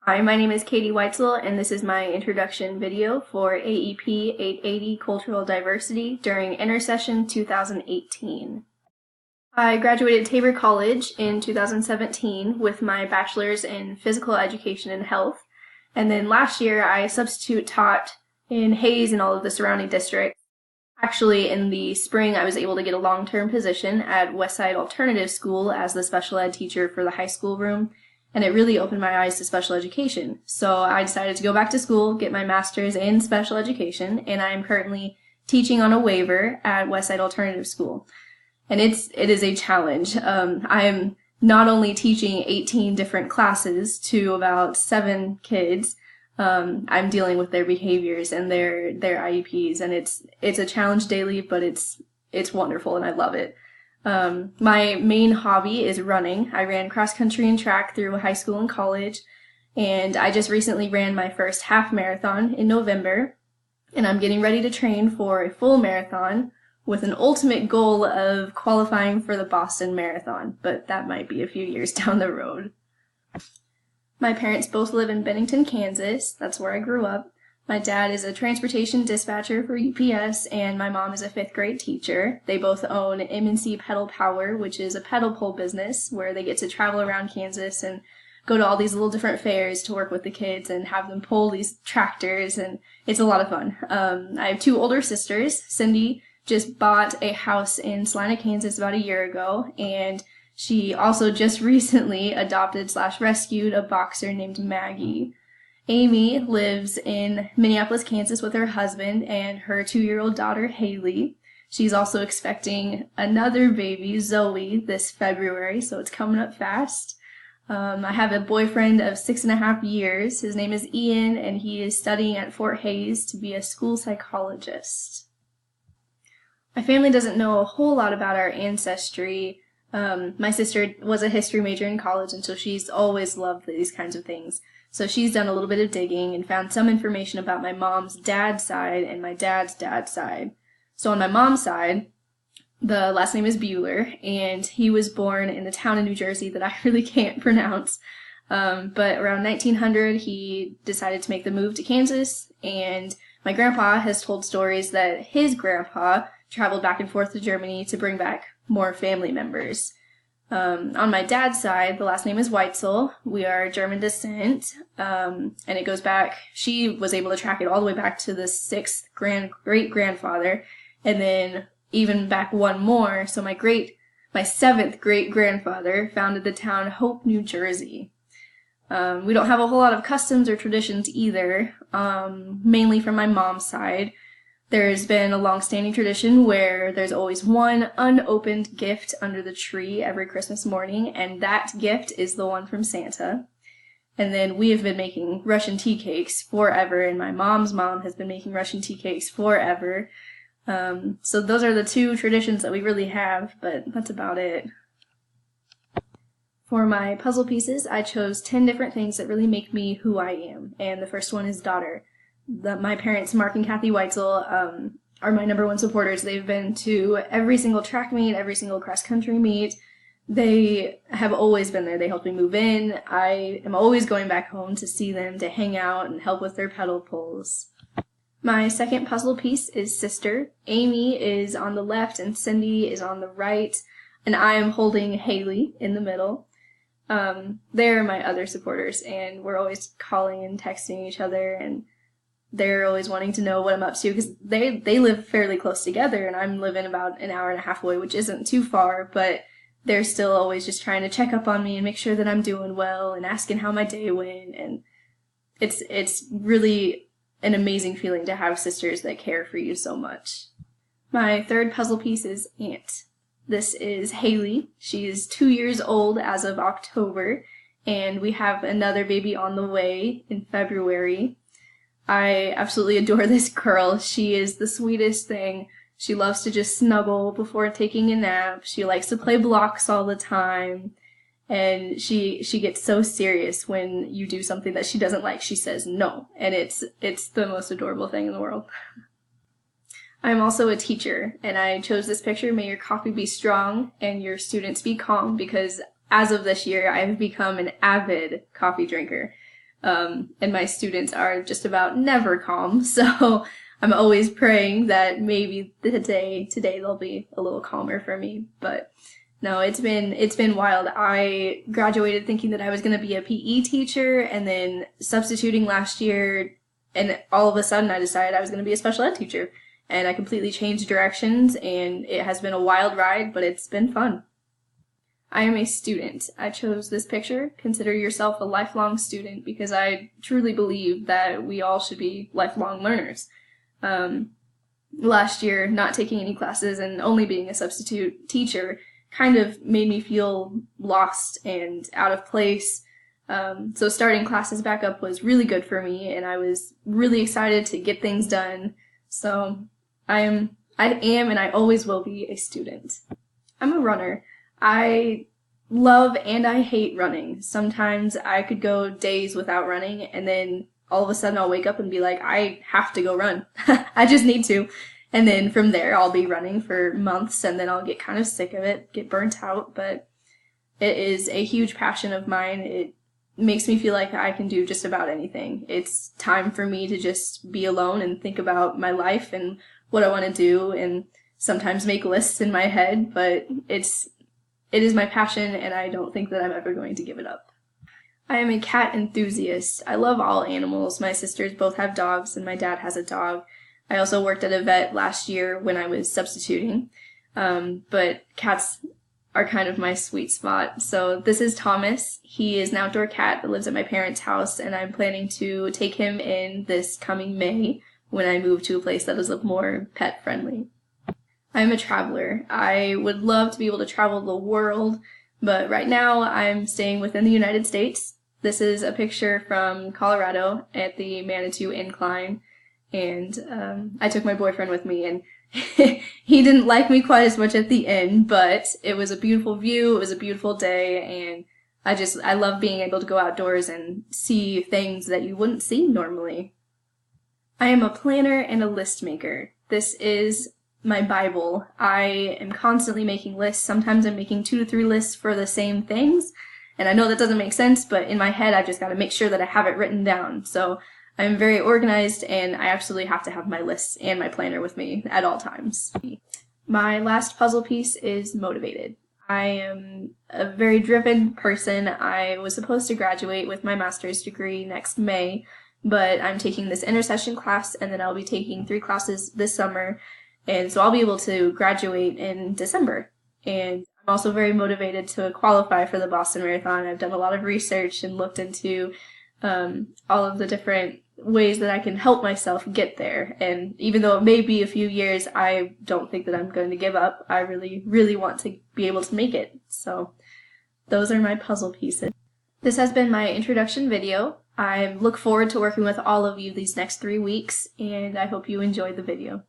Hi, my name is Katie Weitzel, and this is my introduction video for AEP 880 Cultural Diversity during Intersession 2018. I graduated Tabor College in 2017 with my bachelor's in physical education and health, and then last year I substitute taught in Hayes and all of the surrounding districts. Actually, in the spring, I was able to get a long-term position at Westside Alternative School as the special ed teacher for the high school room, and it really opened my eyes to special education. So I decided to go back to school, get my master's in special education, and I am currently teaching on a waiver at Westside Alternative School. And it is a challenge. I am not only teaching 18 different classes to about 7 kids, I'm dealing with their behaviors and their IEPs, and it's a challenge daily, but it's wonderful and I love it. My main hobby is running. I ran cross country and track through high school and college, and I just recently ran my first half marathon in November, and I'm getting ready to train for a full marathon with an ultimate goal of qualifying for the Boston Marathon, but that might be a few years down the road. My parents both live in Bennington, Kansas. That's where I grew up. My dad is a transportation dispatcher for UPS, and my mom is a 5th grade teacher. They both own M&C Pedal Power, which is a pedal pull business where they get to travel around Kansas and go to all these little different fairs to work with the kids and have them pull these tractors, and it's a lot of fun. I have 2 older sisters. Cindy just bought a house in Salina, Kansas about a year ago, and she also just recently adopted/rescued a boxer named Maggie. Amy lives in Minneapolis, Kansas with her husband and her 2-year-old daughter, Haley. She's also expecting another baby, Zoe, this February, so it's coming up fast. I have a boyfriend of 6.5 years. His name is Ian, and he is studying at Fort Hayes to be a school psychologist. My family doesn't know a whole lot about our ancestry. My sister was a history major in college, and so she's always loved these kinds of things. So she's done a little bit of digging and found some information about my mom's dad's side and my dad's dad's side. So on my mom's side, the last name is Bueller, and he was born in a town in New Jersey that I really can't pronounce. But around 1900, he decided to make the move to Kansas, and my grandpa has told stories that his grandpa traveled back and forth to Germany to bring back more family members. On my dad's side, the last name is Weitzel. We are German descent, and it goes back, she was able to track it all the way back to the 6th great-grandfather, and then even back one more, so my 7th great-grandfather founded the town Hope, New Jersey. We don't have a whole lot of customs or traditions either, mainly from my mom's side. There's been a long-standing tradition where there's always one unopened gift under the tree every Christmas morning, and that gift is the one from Santa. And then we have been making Russian tea cakes forever, and my mom's mom has been making Russian tea cakes forever. So those are the 2 traditions that we really have, but that's about it. For my puzzle pieces, I chose 10 different things that really make me who I am, and the first one is daughter. My parents, Mark and Kathy Weitzel, are my #1 supporters. They've been to every single track meet, every single cross-country meet. They have always been there. They helped me move in. I am always going back home to see them, to hang out and help with their pedal pulls. My second puzzle piece is sister. Amy is on the left and Cindy is on the right, and I am holding Haley in the middle. They're my other supporters, and we're always calling and texting each other, and they're always wanting to know what I'm up to, because they live fairly close together, and I'm living about an hour and a half away, which isn't too far, but they're still always just trying to check up on me and make sure that I'm doing well and asking how my day went, and it's really an amazing feeling to have sisters that care for you so much. My third puzzle piece is aunt. This is Haley. She is 2 years old as of October, and we have another baby on the way in February. I absolutely adore this girl. She is the sweetest thing. She loves to just snuggle before taking a nap. She likes to play blocks all the time. And she gets so serious when you do something that she doesn't like. She says no. And it's the most adorable thing in the world. I'm also a teacher, and I chose this picture, "May your coffee be strong and your students be calm," because as of this year, I have become an avid coffee drinker. and my students are just about never calm, so I'm always praying that maybe today they'll be a little calmer for me. But no, it's been wild. I graduated thinking that I was going to be a PE teacher, and then substituting last year, and all of a sudden I decided I was going to be a special ed teacher, and I completely changed directions, and it has been a wild ride, but it's been fun. I am a student. I chose this picture. Consider yourself a lifelong student, because I truly believe that we all should be lifelong learners. Last year, not taking any classes and only being a substitute teacher kind of made me feel lost and out of place. So starting classes back up was really good for me, and I was really excited to get things done. So I am and I always will be a student. I'm a runner. I love and I hate running. Sometimes I could go days without running, and then all of a sudden I'll wake up and be like, I have to go run. I just need to. And then from there I'll be running for months, and then I'll get kind of sick of it, get burnt out. But it is a huge passion of mine. It makes me feel like I can do just about anything. It's time for me to just be alone and think about my life and what I want to do, and sometimes make lists in my head, but it is my passion, and I don't think that I'm ever going to give it up. I am a cat enthusiast. I love all animals. My sisters both have dogs, and my dad has a dog. I also worked at a vet last year when I was substituting, but cats are kind of my sweet spot. So this is Thomas. He is an outdoor cat that lives at my parents' house, and I'm planning to take him in this coming May when I move to a place that is more pet-friendly. I'm a traveler. I would love to be able to travel the world, but right now I'm staying within the United States. This is a picture from Colorado at the Manitou Incline, and I took my boyfriend with me, and he didn't like me quite as much at the end, but it was a beautiful view, it was a beautiful day, and I love being able to go outdoors and see things that you wouldn't see normally. I am a planner and a list maker. This is my Bible. I am constantly making lists. Sometimes I'm making 2 to 3 lists for the same things, and I know that doesn't make sense, but in my head I've just got to make sure that I have it written down. So I'm very organized, and I absolutely have to have my lists and my planner with me at all times. My last puzzle piece is motivated. I am a very driven person. I was supposed to graduate with my master's degree next May, but I'm taking this intercession class, and then I'll be taking 3 classes this summer, and so I'll be able to graduate in December. And I'm also very motivated to qualify for the Boston Marathon. I've done a lot of research and looked into all of the different ways that I can help myself get there. And even though it may be a few years, I don't think that I'm going to give up. I really, really want to be able to make it. So those are my puzzle pieces. This has been my introduction video. I look forward to working with all of you these next 3 weeks, and I hope you enjoyed the video.